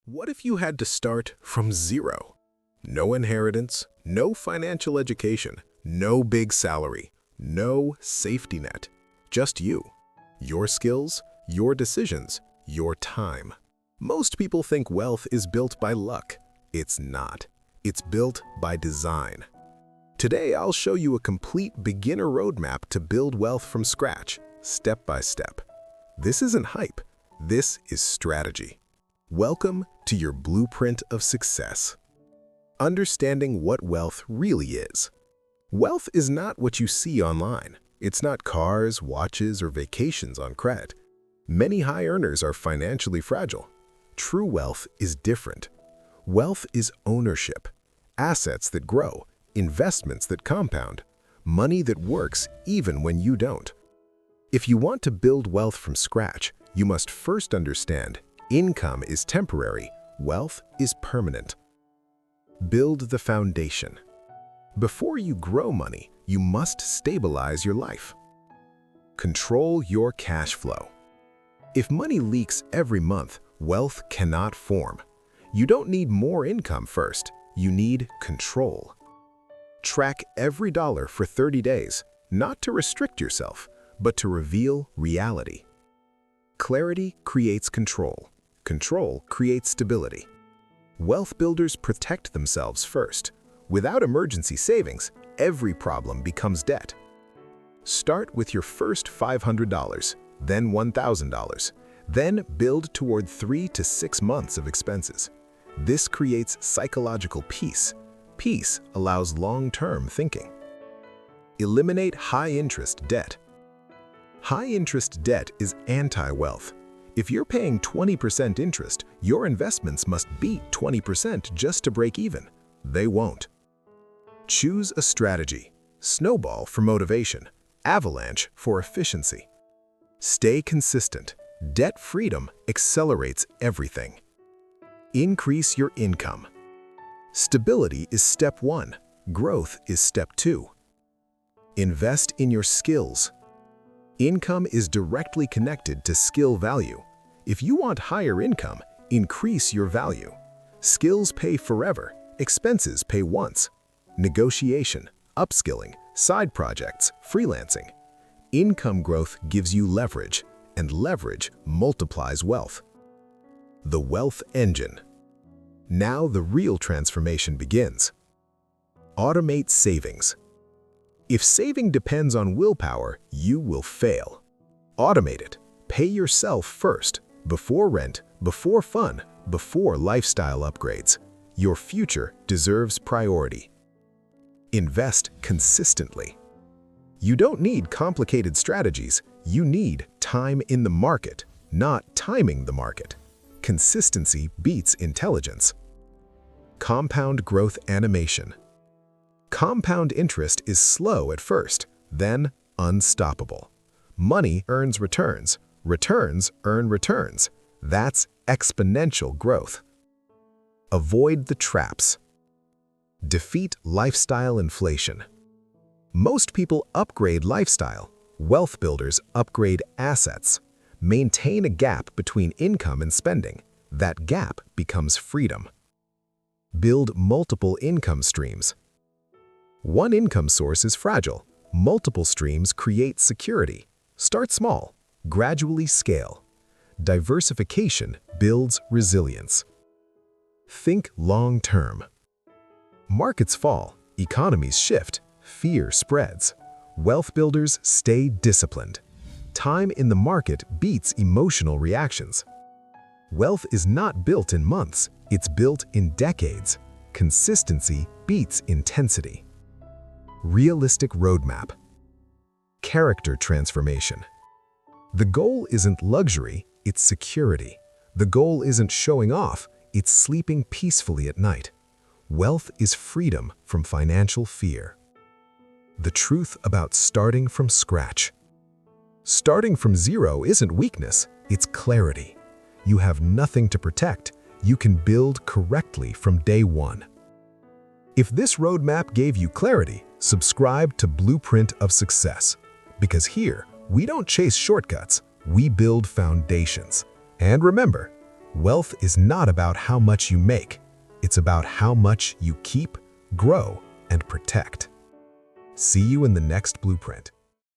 What if you had to start from zero? No inheritance, no financial education, no big salary, no safety net. Just you, your skills, your decisions, your time. Most people think wealth is built by luck. It's not. It's built by design. Today, I'll show you a complete beginner roadmap to build wealth from scratch, step by step. This isn't hype. This is strategy. Welcome to your blueprint of success. Understanding what wealth really is. Wealth is not what you see online. It's not cars, watches, or vacations on credit. Many high earners are financially fragile. True wealth is different. Wealth is ownership, assets that grow, investments that compound, money that works even when you don't. If you want to build wealth from scratch, you must first understand income is temporary, wealth is permanent. Build the foundation. Before you grow money, you must stabilize your life. Control your cash flow. If money leaks every month, wealth cannot form. You don't need more income first, you need control. Track every dollar for 30 days, not to restrict yourself, but to reveal reality. Clarity creates control. Control creates stability. Wealth builders protect themselves first. Without emergency savings, every problem becomes debt. Start with your first $500, then $1,000. Then build toward 3 to 6 months of expenses. This creates psychological peace. Peace allows long-term thinking. Eliminate high-interest debt. High-interest debt is anti-wealth. If you're paying 20% interest, your investments must beat 20% just to break even. They won't. Choose a strategy. Snowball for motivation, avalanche for efficiency. Stay consistent. Debt freedom accelerates everything. Increase your income. Stability is step 1. Growth is step 2. Invest in your skills. Income is directly connected to skill value. If you want higher income, increase your value. Skills pay forever, expenses pay once. Negotiation, upskilling, side projects, freelancing. Income growth gives you leverage, and leverage multiplies wealth. The wealth engine. Now the real transformation begins. Automate savings. If saving depends on willpower, you will fail. Automate it. Pay yourself first, before rent, before fun, before lifestyle upgrades. Your future deserves priority. Invest consistently. You don't need complicated strategies. You need time in the market, not timing the market. Consistency beats intelligence. Compound growth animation. Compound interest is slow at first, then unstoppable. Money earns returns, returns earn returns. That's exponential growth. Avoid the traps. Defeat lifestyle inflation. Most people upgrade lifestyle. Wealth builders upgrade assets. Maintain a gap between income and spending. That gap becomes freedom. Build multiple income streams. One income source is fragile. Multiple streams create security. Start small, gradually scale. Diversification builds resilience. Think long-term. Markets fall, economies shift, fear spreads. Wealth builders stay disciplined. Time in the market beats emotional reactions. Wealth is not built in months, it's built in decades. Consistency beats intensity. Realistic roadmap. Character transformation. The goal isn't luxury, it's security. The goal isn't showing off, it's sleeping peacefully at night. Wealth is freedom from financial fear. The truth about starting from scratch. Starting from zero isn't weakness, it's clarity. You have nothing to protect. You can build correctly from day one. If this roadmap gave you clarity, subscribe to Blueprint of Success. Because here, we don't chase shortcuts, we build foundations. And remember, Wealth is not about how much you make. It's about how much you keep, grow, and protect. See you in the next blueprint.